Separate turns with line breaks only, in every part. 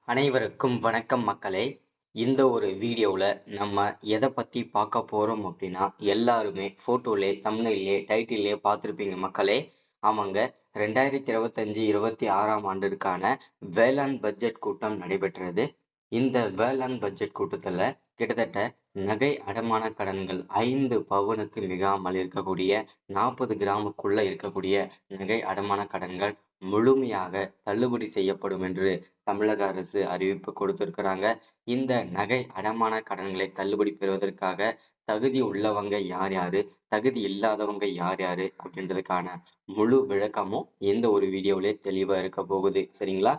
அனைவருக்கும் வணக்கம் மக்களே. இந்த ஒரு வீடியோவில் நம்ம எதை பற்றி பார்க்க போகிறோம் அப்படின்னா, எல்லாருமே ஃபோட்டோலே தம்ப்நெயிலே டைட்டிலே பார்த்துருப்பீங்க மக்களே. ஆமாங்க, 2025-26ஆம் ஆண்டிற்கான வேளாண் பட்ஜெட் கூட்டம் நடைபெற்றது. இந்த வேளாண் பட்ஜெட் கூட்டத்தில் கிட்டத்தட்ட நகை அடமான கடன்கள் 5 பவுனுக்கு மிகாமல் இருக்கக்கூடிய 40 கிராமுக்குள்ள இருக்கக்கூடிய நகை அடமான கடன்கள் முழுமையாக தள்ளுபடி செய்யப்படும் என்று தமிழக அரசு அறிவிப்பு கொடுத்திருக்கிறாங்க. இந்த நகை அடமான கடன்களை தள்ளுபடி பெறுவதற்காக தகுதி உள்ளவங்க யார் யாரு, தகுதி இல்லாதவங்க யார் யாரு அப்படின்றதுக்கான முழு விளக்கமும் இந்த ஒரு வீடியோவிலே தெளிவா இருக்க போகுது. சரிங்களா?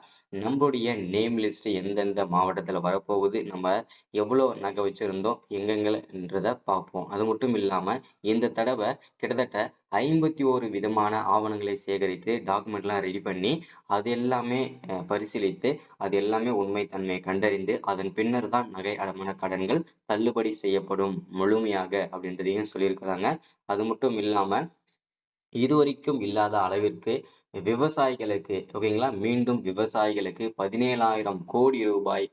நம்மளுடைய நேம் லிஸ்ட் எந்தெந்த மாவட்டத்துல வரப்போகுது, நம்ம எவ்வளோ நகை வச்சிருந்தோம், எங்கெங்கன்றத பார்ப்போம். அது மட்டும் இல்லாம இந்த தடவை கிட்டத்தட்ட 51 விதமான ஆவணங்களை சேகரித்து டாக்குமெண்ட்லாம் ரெடி பண்ணி அது எல்லாமே பரிசீலித்து அது எல்லாமே உண்மைத்தன்மையை கண்டறிந்து அதன் பின்னர் தான் நகை அடமான கடன்கள் தள்ளுபடி செய்யப்படும் முழுமையாக அப்படின்றதையும் சொல்லியிருக்கிறாங்க. அது மட்டும் இல்லாம இதுவரைக்கும் இல்லாத அளவிற்கு விவசாயிகளுக்கு ஓகேங்களா, மீண்டும் விவசாயிகளுக்கு 17,000 கோடி ரூபாய்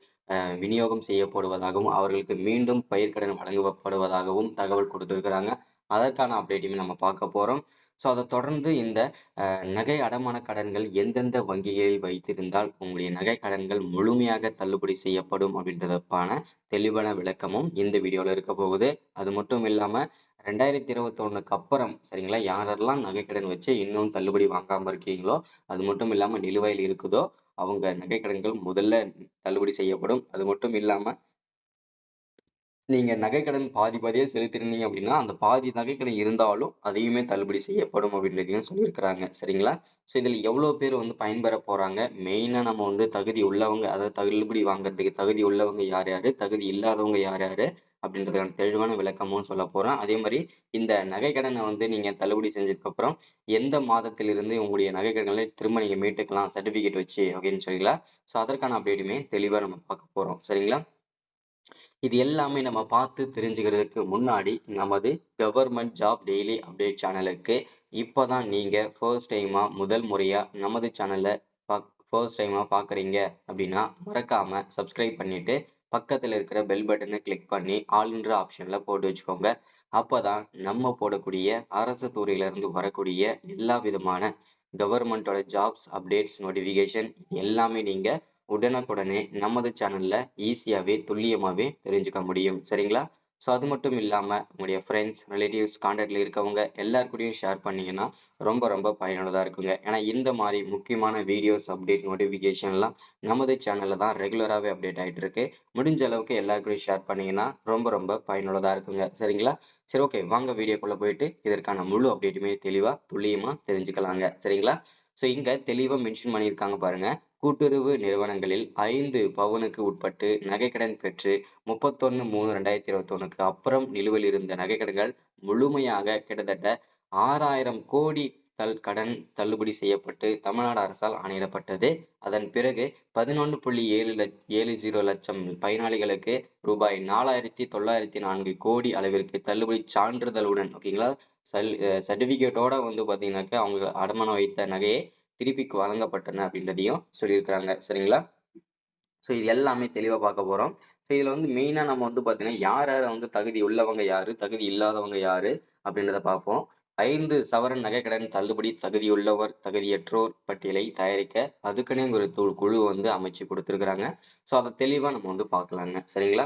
விநியோகம் செய்யப்படுவதாகவும் அவர்களுக்கு மீண்டும் பயிர்க்கடன் வழங்கப்படுவதாகவும் தகவல் கொடுத்திருக்கிறாங்க. அதற்கான அப்டேட்டையும் நம்ம பார்க்க போறோம். ஸோ அதை தொடர்ந்து இந்த நகை அடமான கடன்கள் எந்தெந்த வங்கிகளில் வைத்திருந்தால் உங்களுடைய நகை கடன்கள் முழுமையாக தள்ளுபடி செய்யப்படும் அப்படின்றதற்கான தெளிவான விளக்கமும் இந்த வீடியோல இருக்க போகுது. அது மட்டும் இல்லாம 2021க்கு அப்புறம் சரிங்களா, யாரெல்லாம் நகைக்கடன் வச்சு இன்னும் தள்ளுபடி வாங்காம இருக்கீங்களோ, அது மட்டும் இல்லாம நிலுவையில் இருக்குதோ அவங்க நகைக்கடன்கள் முதல்ல தள்ளுபடி செய்யப்படும். அது மட்டும் இல்லாம நீங்க நகைக்கடன் பாதி பாதியா செலுத்திருந்தீங்க அப்படின்னா அந்த பாதி நகைக்கடன் இருந்தாலும் அதையுமே தள்ளுபடி செய்யப்படும் அப்படின்றதையும் சொல்லியிருக்கிறாங்க. சரிங்களா? ஸோ இதுல எவ்வளவு பேர் பயன்பெற போறாங்க, மெயினா நம்ம தகுதி உள்ளவங்க, அதாவது தள்ளுபடி வாங்குறதுக்கு தகுதி உள்ளவங்க யார் யாரு, தகுதி இல்லாதவங்க யார் யாரு அப்படின்றதுக்கான தெளிவான விளக்கமும் சொல்ல போறோம். அதே மாதிரி இந்த நகைக்கடனை நீங்க தள்ளுபடி செஞ்சதுக்கு அப்புறம் எந்த மாதத்திலிருந்து உங்களுடைய நகைக்கடனை திரும்ப நீங்க மீட்டுக்கலாம் சர்டிபிகேட் வச்சு அப்படின்னு சொல்லலாம். ஸோ அதற்கான அப்டேட்டுமே தெளிவா நம்ம பார்க்க போறோம். சரிங்களா? இது எல்லாமே நம்ம பார்த்து தெரிஞ்சுக்கிறதுக்கு முன்னாடி நமது கவர்மெண்ட் ஜாப் டெய்லி அப்டேட் சேனலுக்கு இப்போதான் நீங்க ஃபர்ஸ்ட் டைமா முதல் முறையா நமது சேனலை ஃபர்ஸ்ட் டைமா பார்க்குறீங்க அப்படின்னா மறக்காம சப்ஸ்கிரைப் பண்ணிட்டு பக்கத்தில் இருக்கிற பெல் பட்டனை கிளிக் பண்ணி ஆல்ன்ற ஆப்ஷன்ல போட்டு வச்சுக்கோங்க. அப்போதான் நம்ம போடக்கூடிய அரசு துறையிலிருந்து வரக்கூடிய எல்லா விதமான கவர்மெண்டோட ஜாப்ஸ் அப்டேட்ஸ் நோட்டிஃபிகேஷன் எல்லாமே நீங்க உடனுக்குடனே நமது சேனல்ல ஈஸியாவே துல்லியமாவே தெரிஞ்சுக்க முடியும். சரிங்களா? ஸோ அது மட்டும் இல்லாம உங்களுடைய ஃப்ரெண்ட்ஸ் ரிலேட்டிவ்ஸ் கான்டாக்ட்ல இருக்கவங்க எல்லாருக்கூடயும் ஷேர் பண்ணீங்கன்னா ரொம்ப ரொம்ப பயனுள்ளதா இருக்குங்க. ஏன்னா இந்த மாதிரி முக்கியமான வீடியோஸ் அப்டேட் நோட்டிஃபிகேஷன்லாம் நமது சேனல்ல தான் ரெகுலராகவே அப்டேட் ஆகிட்டு இருக்கு. முடிஞ்ச அளவுக்கு எல்லாருக்கூடயும் ஷேர் பண்ணீங்கன்னா ரொம்ப ரொம்ப பயனுள்ளதா இருக்குங்க. சரிங்களா? சரி, ஓகே, வாங்க வீடியோக்குள்ள போயிட்டு இதற்கான முழு அப்டேட்டுமே தெளிவா துல்லியமா தெரிஞ்சுக்கலாங்க. சரிங்களா? ஸோ இங்க தெளிவா மென்ஷன் பண்ணியிருக்காங்க பாருங்க. கூட்டுறவு நிறுவனங்களில் 5 பவுனுக்கு உட்பட்டு நகைக்கடன் பெற்று 31/3/2021க்கு அப்புறம் நிலுவையில் இருந்த நகைக்கடன்கள் முழுமையாக கிட்டத்தட்ட 6,000 கோடி கடன் தள்ளுபடி செய்யப்பட்டு தமிழ்நாடு அரசால் ஆணையிடப்பட்டது. அதன் பிறகு 11.70 லட்சம் பயனாளிகளுக்கு ரூபாய் 4,904 கோடி அளவிற்கு தள்ளுபடி சான்றிதழுடன் ஓகேங்களா, சர்டிபிகேட்டோட பாத்தீங்கன்னாக்கா அவங்க அடமானம் வைத்த நகையை திருப்பி வழங்கப்பட்டன அப்படின்றதையும் சொல்லியிருக்கிறாங்க. சரிங்களா? ஸோ இது எல்லாமே தெளிவா பார்க்க போறோம். ஸோ இதுல மெயினா நம்ம பாத்தீங்கன்னா யார் யார் தகுதி உள்ளவங்க யாரு, தகுதி இல்லாதவங்க யாரு அப்படின்றத பார்ப்போம். 5 சவரன் நகைக்கடன் தள்ளுபடி தகுதியுள்ளவர் தகுதியற்றோர் பட்டியலை தயாரிக்க அதுக்குன்னே ஒரு குழு அமைச்சு கொடுத்திருக்கிறாங்க. ஸோ அதை தெளிவா நம்ம பார்க்கலாங்க. சரிங்களா?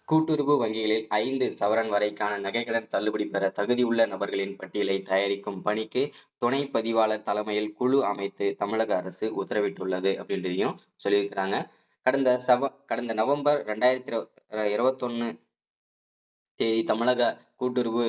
கூட்டுறவு வங்கிகளில் 5 சவரன் வரைக்கான நகைக்கடன் தள்ளுபடி பெற தகுதியுள்ள நபர்களின் பட்டியலை தயாரிக்கும் பணிக்கு துணை பதிவாளர் தலைமையில் குழு அமைத்து தமிழக அரசு உத்தரவிட்டுள்ளது அப்படின்றதையும் சொல்லியிருக்கிறாங்க. கடந்த நவம்பர் 2021 தேதி தமிழக கூட்டுறவு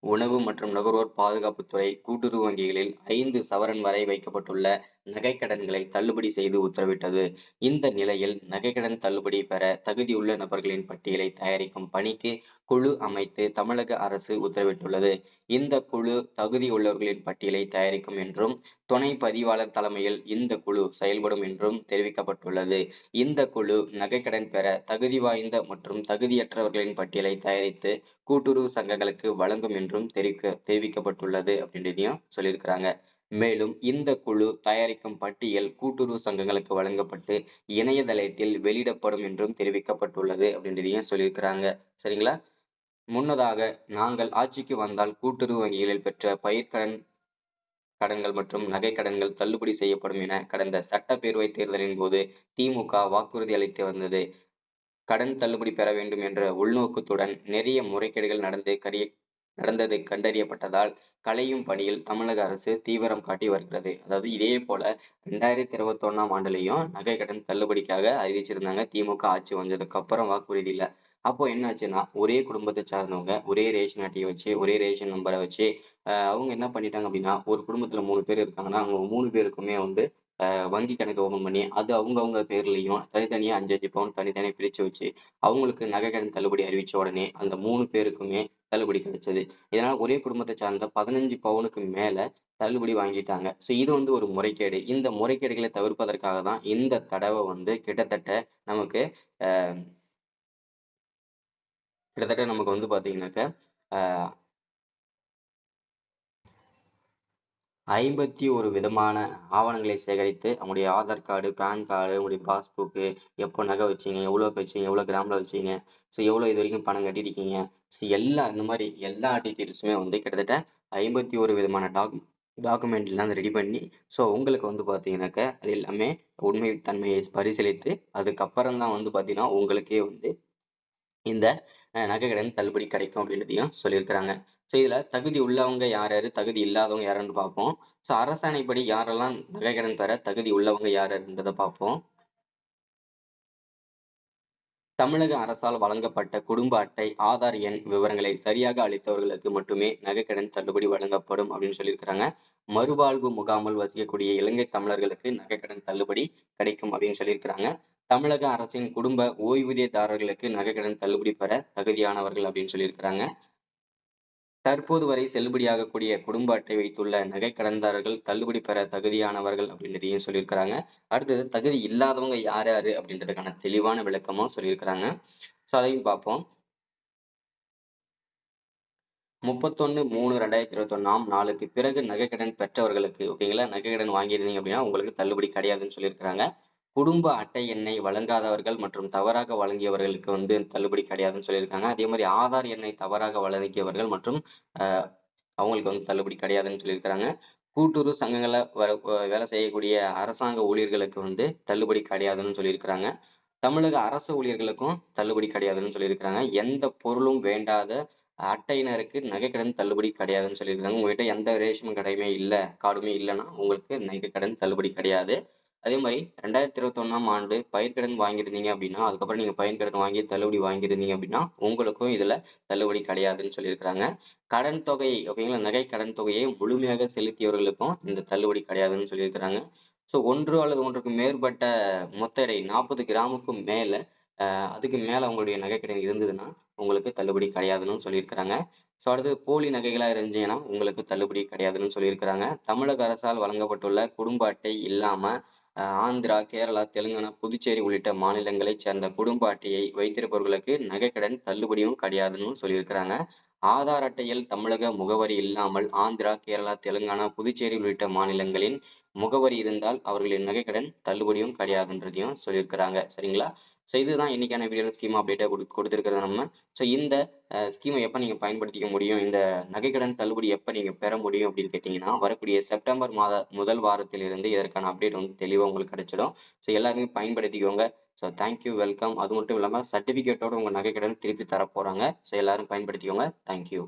உணவு மற்றும் நுகர்வோர் பாதுகாப்புத்துறை கூட்டுறவு வங்கிகளில் 5 சவரன் வரை வைக்கப்பட்டுள்ள நகைக்கடன்களை தள்ளுபடி செய்து உத்தரவிட்டது. இந்த நிலையில் நகைக்கடன் தள்ளுபடி பெற தகுதியுள்ள நபர்களின் பட்டியலை தயாரிக்கும் பணிக்கு குழு அமைத்து தமிழக அரசு உத்தரவிட்டுள்ளது. இந்த குழு தகுதியுள்ளவர்களின் பட்டியலை தயாரிக்கும் என்றும் துணை பதிவாளர் தலைமையில் இந்த குழு செயல்படும் என்றும் தெரிவிக்கப்பட்டுள்ளது. இந்த குழு நகைக்கடன் பெற தகுதி வாய்ந்த மற்றும் தகுதியற்றவர்களின் பட்டியலை தயாரித்து கூட்டுறவு சங்கங்களுக்கு வழங்கும் என்றும் தெரிவிக்கப்பட்டுள்ளது அப்படின்றதையும் சொல்லியிருக்கிறாங்க. மேலும் இந்த குழு தயாரிக்கும் பட்டியல் கூட்டுறவு சங்கங்களுக்கு வழங்கப்பட்டு இணையதளத்தில் வெளியிடப்படும் என்றும் தெரிவிக்கப்பட்டுள்ளது அப்படின்றதையும் சொல்லியிருக்கிறாங்க. சரிங்களா? முன்னதாக நாங்கள் ஆட்சிக்கு வந்தால் கூட்டுறவு வங்கிகளில் பெற்ற கடன்கள் மற்றும் நகை கடன்கள் தள்ளுபடி செய்யப்படும் என கடந்த சட்டப்பேரவை தேர்தலின் போது திமுக வாக்குறுதி அளித்து வந்தது. கடன் தள்ளுபடி பெற வேண்டும் என்ற உள்நோக்கத்துடன் நிறைய முறைகேடுகள் நடந்தது கண்டறியப்பட்டதால் களையும் பணியில் தமிழக அரசு தீவிரம் காட்டி வருகிறது. அதாவது இதே போல 2021ஆம் ஆண்டுலயும் நகை கடன் தள்ளுபடிக்காக அறிவிச்சிருந்தாங்க. திமுக ஆட்சி வந்ததுக்கு அப்புறம் வாக்குறுதியில. அப்போ என்னாச்சுன்னா ஒரே குடும்பத்தை சார்ந்தவங்க ஒரே ரேஷன் அட்டையை வச்சு ஒரே ரேஷன் நம்பரை வச்சு அவங்க என்ன பண்ணிட்டாங்க அப்படின்னா ஒரு குடும்பத்துல 3 பேர் இருக்காங்கன்னா அவங்க 3 பேருக்குமே வந்து வங்கி கணக்கு ஓபன் பண்ணி அது அவங்கவங்க பேர்லயும் தனித்தனியா 5 பவுன் தனித்தனியா பிரிச்சு வச்சு அவங்களுக்கு நகை கடன் தள்ளுபடி அறிவிச்ச உடனே அந்த 3 பேருக்குமே தள்ளுபடி கிடைச்சது. இதனால ஒரே குடும்பத்தை சார்ந்த 15 பவுனுக்கு மேல தள்ளுபடி வாங்கிட்டாங்க. சோ இது வந்து ஒரு முறைகேடு. இந்த முறைகேடுகளை தவிர்ப்பதற்காக தான் இந்த தடவை வந்து நமக்கு அஹ் கிட்டத்தட்ட நமக்கு வந்து பாத்தீங்கன்னாக்க அஹ் 51 விதமான ஆவணங்களை சேகரித்து அவங்களுடைய ஆதார் கார்டு, பேன் கார்டு, உங்களுடைய பாஸ்புக்கு, எப்போ நகை வச்சீங்க, எவ்வளோக்கு வச்சீங்க, எவ்வளோ கிராம்ல வச்சீங்க, ஸோ எவ்வளோ இது வரைக்கும் பணம் கட்டிருக்கீங்க, ஸோ இந்த மாதிரி எல்லா டீட்டெயில்ஸுமே வந்து கிட்டத்தட்ட 51 விதமான டாக்குமெண்ட்லாம் ரெடி பண்ணி ஸோ உங்களுக்கு வந்து பார்த்தீங்கன்னாக்க அது எல்லாமே உண்மை தன்மையை பரிசீலித்து அதுக்கப்புறம் தான் வந்து பார்த்தீங்கன்னா உங்களுக்கே வந்து இந்த நகை கடன் தள்ளுபடி கிடைக்கும் அப்படின்றதையும் சொல்லியிருக்கிறாங்க. ஸோ இதுல தகுதி உள்ளவங்க யார் யாரு, தகுதி இல்லாதவங்க யாருன்னு பார்ப்போம். ஸோ அரசாணைப்படி யாரெல்லாம் நகை கடன் பெற தகுதி உள்ளவங்க யார் யாருன்றதை பார்ப்போம். தமிழக அரசால் வழங்கப்பட்ட குடும்ப அட்டை, ஆதார் எண் விவரங்களை சரியாக அளித்தவர்களுக்கு மட்டுமே நகைக்கடன் தள்ளுபடி வழங்கப்படும் அப்படின்னு சொல்லியிருக்கிறாங்க. மறுவாழ்வு முகாமில் வசிக்கக்கூடிய இலங்கை தமிழர்களுக்கு நகைக்கடன் தள்ளுபடி கிடைக்கும் அப்படின்னு சொல்லியிருக்கிறாங்க. தமிழக அரசின் குடும்ப ஓய்வூதியதாரர்களுக்கு நகைக்கடன் தள்ளுபடி பெற தகுதியானவர்கள் அப்படின்னு சொல்லியிருக்கிறாங்க. தற்போது வரை செல்லுபடியாகக்கூடிய குடும்ப அட்டை வைத்துள்ள நகை கடன்தாரர்கள் தள்ளுபடி பெற தகுதியானவர்கள் அப்படின்றதையும் சொல்லியிருக்கிறாங்க. அடுத்தது தகுதி இல்லாதவங்க யார் யாரு அப்படின்றதுக்கான தெளிவான விளக்கமும் சொல்லியிருக்கிறாங்க. ஸோ அதையும் பார்ப்போம். 31/3/2021ஆம் நாளுக்கு பிறகு நகைக்கடன் பெற்றவர்களுக்கு ஓகேங்களா, நகைக்கடன் வாங்கியிருந்தீங்க அப்படின்னா உங்களுக்கு தள்ளுபடி கிடையாதுன்னு சொல்லியிருக்கிறாங்க. குடும்ப அட்டை எண்ணை வழங்காதவர்கள் மற்றும் தவறாக வழங்கியவர்களுக்கு வந்து தள்ளுபடி கிடையாதுன்னு சொல்லியிருக்காங்க. அதே மாதிரி ஆதார் எண்ணை தவறாக வழங்கியவர்கள் மற்றும் அவங்களுக்கு வந்து தள்ளுபடி கிடையாதுன்னு சொல்லியிருக்கிறாங்க. கூட்டுறவு சங்கங்கள்ல வேலை செய்யக்கூடிய அரசாங்க ஊழியர்களுக்கு வந்து தள்ளுபடி கிடையாதுன்னு சொல்லியிருக்கிறாங்க. தமிழக அரசு ஊழியர்களுக்கும் தள்ளுபடி கிடையாதுன்னு சொல்லியிருக்கிறாங்க. எந்த பொருளும் வேண்டாத அட்டையினருக்கு நகைக்கடன் தள்ளுபடி கிடையாதுன்னு சொல்லியிருக்காங்க. உங்ககிட்ட எந்த ரேஷன் கடையுமே இல்லை, கார்டுமே இல்லைன்னா உங்களுக்கு நகைக்கடன் தள்ளுபடி கிடையாது. அதே மாதிரி 2021ஆம் ஆண்டு பயிர்க்கடன் வாங்கியிருந்தீங்க அப்படின்னா அதுக்கப்புறம் நீங்க பயிர்க்கடன் வாங்கி தள்ளுபடி வாங்கியிருந்தீங்க அப்படின்னா உங்களுக்கும் இதுல தள்ளுபடி கிடையாதுன்னு சொல்லியிருக்கிறாங்க. கடன் தொகை ஓகேங்களா, நகை கடன் தொகையை முழுமையாக செலுத்தியவர்களுக்கும் இந்த தள்ளுபடி கிடையாதுன்னு சொல்லியிருக்கிறாங்க. ஸோ ஒன்று அல்லது ஒன்றுக்கு மேற்பட்ட மொத்த எடை 40 கிராமுக்கும் மேல அதுக்கு மேல உங்களுடைய நகைக்கடன் இருந்ததுன்னா உங்களுக்கு தள்ளுபடி கிடையாதுன்னு சொல்லியிருக்கிறாங்க. ஸோ அடுத்து போலி நகைகளா இருந்துச்சுன்னா உங்களுக்கு தள்ளுபடி கிடையாதுன்னு சொல்லியிருக்கிறாங்க. தமிழக அரசால் வழங்கப்பட்டுள்ள குடும்ப அட்டை இல்லாம ஆந்திரா, கேரளா, தெலுங்கானா, புதுச்சேரி உள்ளிட்ட மாநிலங்களைச் சேர்ந்த குடும்ப அட்டையை வைத்திருப்பவர்களுக்கு நகைக்கடன் தள்ளுபடியும் கிடையாதுன்னு சொல்லியிருக்கிறாங்க. ஆதார் அட்டையில் தமிழக முகவரி இல்லாமல் ஆந்திரா, கேரளா, தெலுங்கானா, புதுச்சேரி உள்ளிட்ட மாநிலங்களின் முகவரி இருந்தால் அவர்களின் நகைக்கடன் தள்ளுபடியும் கிடையாதுன்றதையும் சொல்லியிருக்கிறாங்க. சரிங்களா? ஸோ இதுதான் இன்னைக்கான வீடியோ ஸ்கீம் அப்டேட்டா கொடுத்திருக்கிறது நம்ம. ஸோ இந்த ஸ்கீமை எப்போ நீங்க பயன்படுத்திக்க முடியும், இந்த நகைக்கடன் தள்ளுபடி எப்போ நீங்க பெற முடியும் அப்படின்னு கேட்டீங்கன்னா வரக்கூடிய செப்டம்பர் மாத முதல் வாரத்திலிருந்து இதற்கான அப்டேட் வந்து தெளிவாக உங்களுக்கு கிடைச்சிடும். ஸோ எல்லாருமே பயன்படுத்திக்கோங்க. So thank you, welcome. அது மட்டும் இல்லாமல் சர்டிஃபிகேட்டோட உங்க நகைக்கடன் திருப்பி தர போறாங்க. ஸோ எல்லாரும் பயன்படுத்திக்கோங்க. தேங்க்யூ.